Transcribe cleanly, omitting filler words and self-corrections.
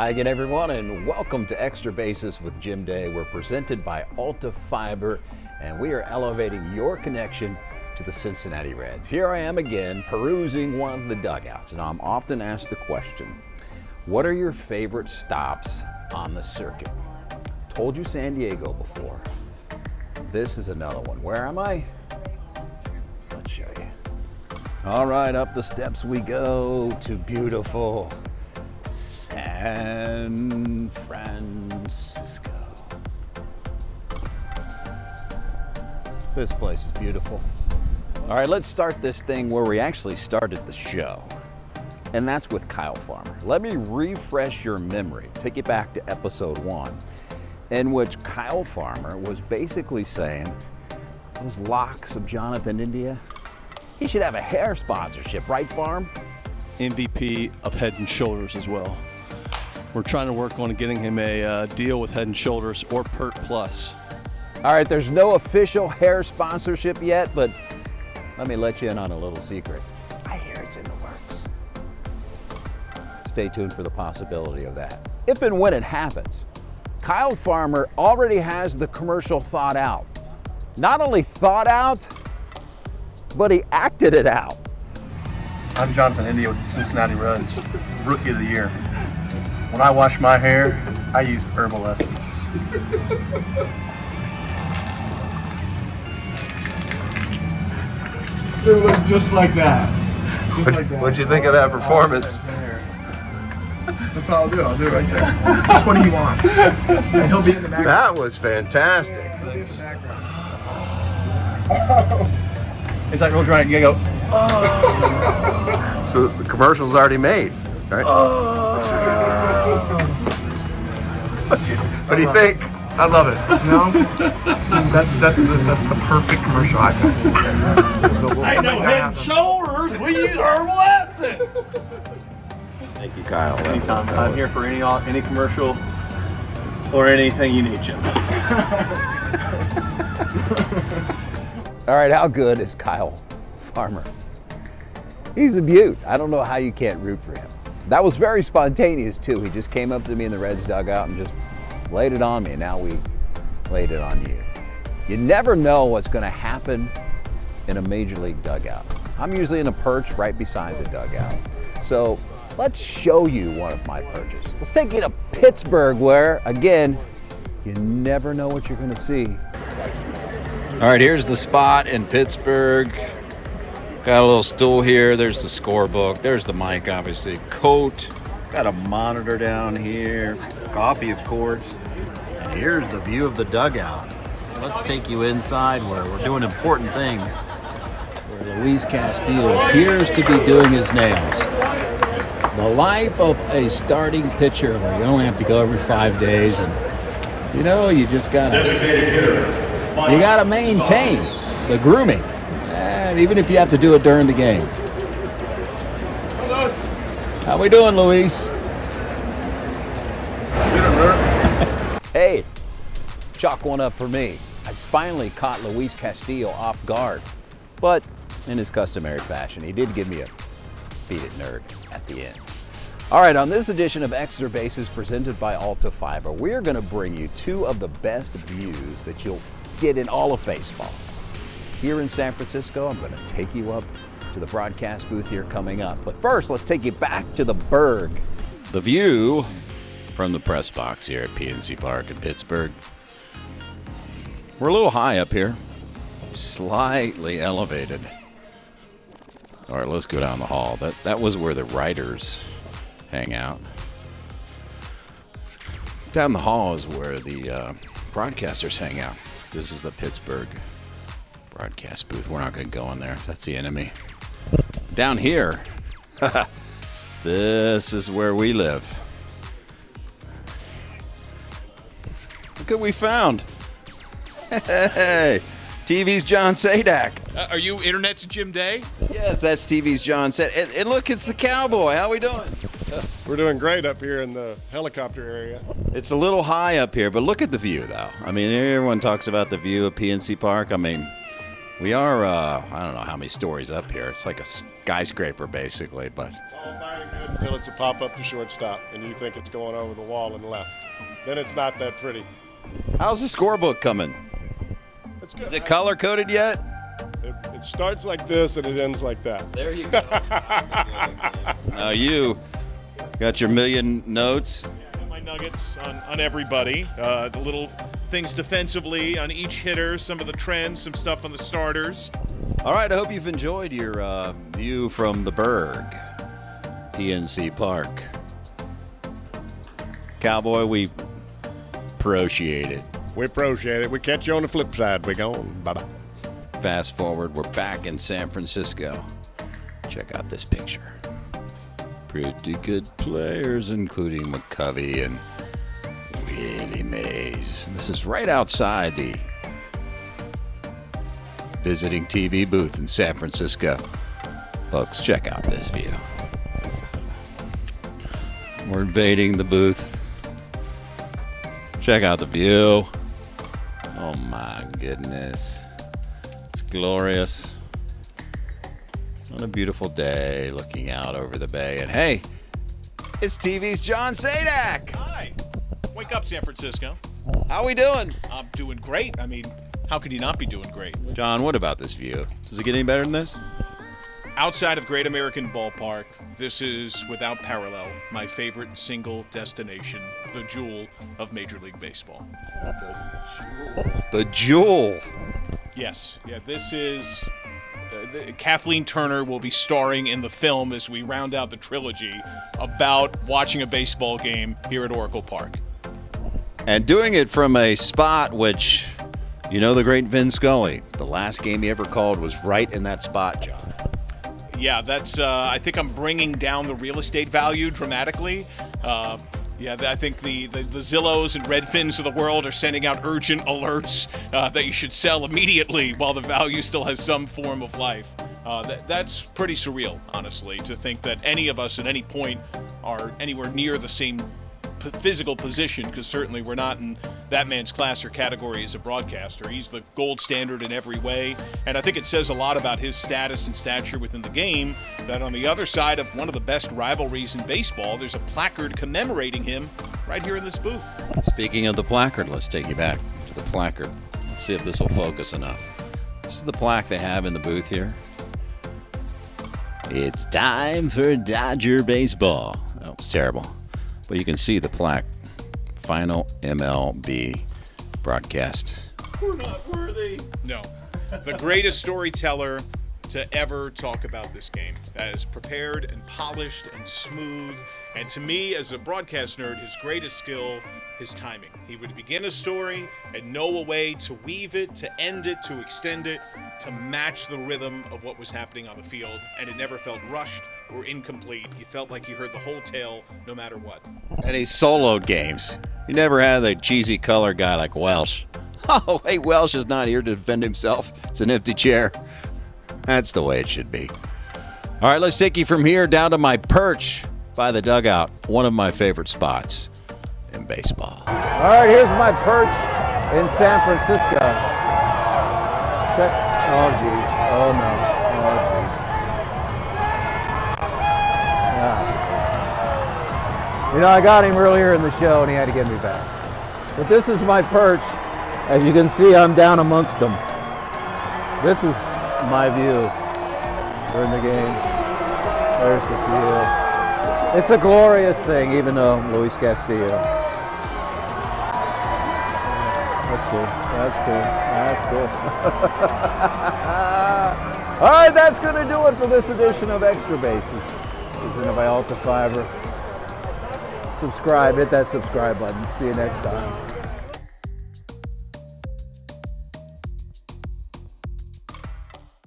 Hi again, everyone, and welcome to Extra Bases with Jim Day. We're presented by Altafiber, and we are elevating your connection to the Cincinnati Reds. Here I am again, perusing one of the dugouts, and I'm often asked the question, what are your favorite stops on the circuit? Told you San Diego before. This is another one. Where am I? Let's show you. All right, up the steps we go to beautiful San Francisco. This place is beautiful. All right, let's start this thing where we actually started the show, and that's with Kyle Farmer. Let me refresh your memory, take you back to episode 1, in which Kyle Farmer was basically saying those locks of Jonathan India, he should have a hair sponsorship, right, Farm? MVP of Head & Shoulders as well. We're trying to work on getting him a deal with Head & Shoulders or Pert Plus. All right, there's no official hair sponsorship yet, but let me let you in on a little secret. I hear it's in the works. Stay tuned for the possibility of that. If and when it happens, Kyle Farmer already has the commercial thought out. Not only thought out, but he acted it out. I'm Jonathan India with the Cincinnati Reds, Rookie of the Year. When I wash my hair, I use herbal essence. It looked just like that. Just like that. What'd you think of that performance? That's all I'll do. I'll do it right there. That's what he wants. And he'll be in the background. That was fantastic. He'll be in the background. It's like real dry. You gotta go. So the commercial's already made, right? What do you think? I love it. You know, that's the perfect commercial I got. I know Head & Shoulders. We use herbal essence. Thank you, Kyle. Anytime. I'm here for any commercial or anything you need, Jim. All right, how good is Kyle Farmer? He's a beaut. I don't know how you can't root for him. That was very spontaneous too. He just came up to me in the Reds dugout and just laid it on me, and now we laid it on you. You never know what's going to happen in a major league dugout. I'm usually in a perch right beside the dugout. So let's show you one of my perches. Let's take you to Pittsburgh, where, again, you never know what you're going to see. All right, here's the spot in Pittsburgh. Got a little stool here. There's the scorebook. There's the mic, obviously. Coat. Got a monitor down here. Coffee, of course. And here's the view of the dugout. Let's take you inside where we're doing important things. Where Luis Castillo appears to be doing his nails. The life of a starting pitcher, where you only have to go every 5 days, and you know, you just gotta maintain the grooming. And even if you have to do it during the game. How we doing, Luis? Hey, chalk one up for me. I finally caught Luis Castillo off guard, but in his customary fashion, he did give me a beat it nerd at the end. All right, on this edition of Extra Bases presented by Altafiber, we're going to bring you two of the best views that you'll get in all of baseball. Here in San Francisco, I'm going to take you up to the broadcast booth here coming up. But first, let's take you back to the Berg. The view from the press box here at PNC Park in Pittsburgh. We're a little high up here, slightly elevated. All right, let's go down the hall. That was where the writers hang out. Down the hall is where the broadcasters hang out. This is the Pittsburgh broadcast booth. We're not going to go in there. That's the enemy. Down here, this is where we live. Look what we found. Hey, TV's John Sadak. Are you Internet's Jim Day? Yes, that's TV's John Sadak. And look, it's the cowboy. How we doing? We're doing great up here in the helicopter area. It's a little high up here, but look at the view, though. I mean, everyone talks about the view of PNC Park. I mean, we are, I don't know how many stories up here. It's like skyscraper, basically. But It's all fine and good until it's a pop-up to shortstop, and you think it's going over the wall and left. Then it's not that pretty. how's the scorebook coming? It's good. Is it color-coded yet? It starts like this and it ends like that. There you go. Now you got your million notes. My nuggets on everybody. The little things defensively on each hitter, some of the trends, some stuff on the starters. All right, I hope you've enjoyed your view from the Berg, PNC Park. Cowboy, we appreciate it. We appreciate it. We catch you on the flip side. We're gone. Bye-bye. Fast forward, we're back in San Francisco. Check out this picture. Pretty good players, including McCovey and Willie Mays. This is right outside the visiting TV booth in San Francisco. Folks, check out this view. We're invading the booth. Check out the view. Oh my goodness. It's glorious. On a beautiful day, looking out over the bay. And hey, it's TV's John Sadak. Hi. Wake up, San Francisco. How we doing? I'm doing great. I mean, how could you not be doing great? John, what about this view? Does it get any better than this? Outside of Great American Ballpark, this is, without parallel, my favorite single destination, the jewel of Major League Baseball. The jewel. Yes. Yeah, this is... Kathleen Turner will be starring in the film as we round out the trilogy about watching a baseball game here at Oracle Park. And doing it from a spot which, you know, the great Vin Scully, the last game he ever called was right in that spot, John. Yeah, that's. I think I'm bringing down the real estate value dramatically. Yeah, I think the Zillows and Redfins of the world are sending out urgent alerts that you should sell immediately while the value still has some form of life. That's pretty surreal, honestly, to think that any of us at any point are anywhere near the same physical position, because certainly we're not in that man's class or category as a broadcaster. He's the gold standard in every way, and I think it says a lot about his status and stature within the game that on the other side of one of the best rivalries in baseball, there's a placard commemorating him right here in this booth. Speaking of the placard, let's take you back to the placard. Let's see if this will focus enough. This is the plaque they have in the booth here. It's time for Dodger baseball. That was terrible. But you can see the plaque. Final MLB broadcast. We're not worthy. No. The greatest storyteller to ever talk about this game. As prepared and polished and smooth. And to me, as a broadcast nerd, his greatest skill, his timing. He would begin a story and know a way to weave it, to end it, to extend it, to match the rhythm of what was happening on the field. And it never felt rushed or incomplete. You felt like you heard the whole tale no matter what. And he soloed games. You never had a cheesy color guy like Welsh. Oh, hey, Welsh is not here to defend himself. It's an empty chair. That's the way it should be. All right, let's take you from here down to my perch by the dugout. One of my favorite spots in baseball. All right, here's my perch in San Francisco. Check. Oh, geez. Oh, no. Oh, geez. Gosh. You know, I got him earlier in the show, and he had to get me back. But this is my perch. As you can see, I'm down amongst them. This is my view during the game. There's the field. It's a glorious thing, even though Luis Castillo. That's cool. That's cool. That's cool. All right, that's going to do it for this edition of Extra Bases. Presented by Altafiber. Subscribe. Hit that subscribe button. See you next time.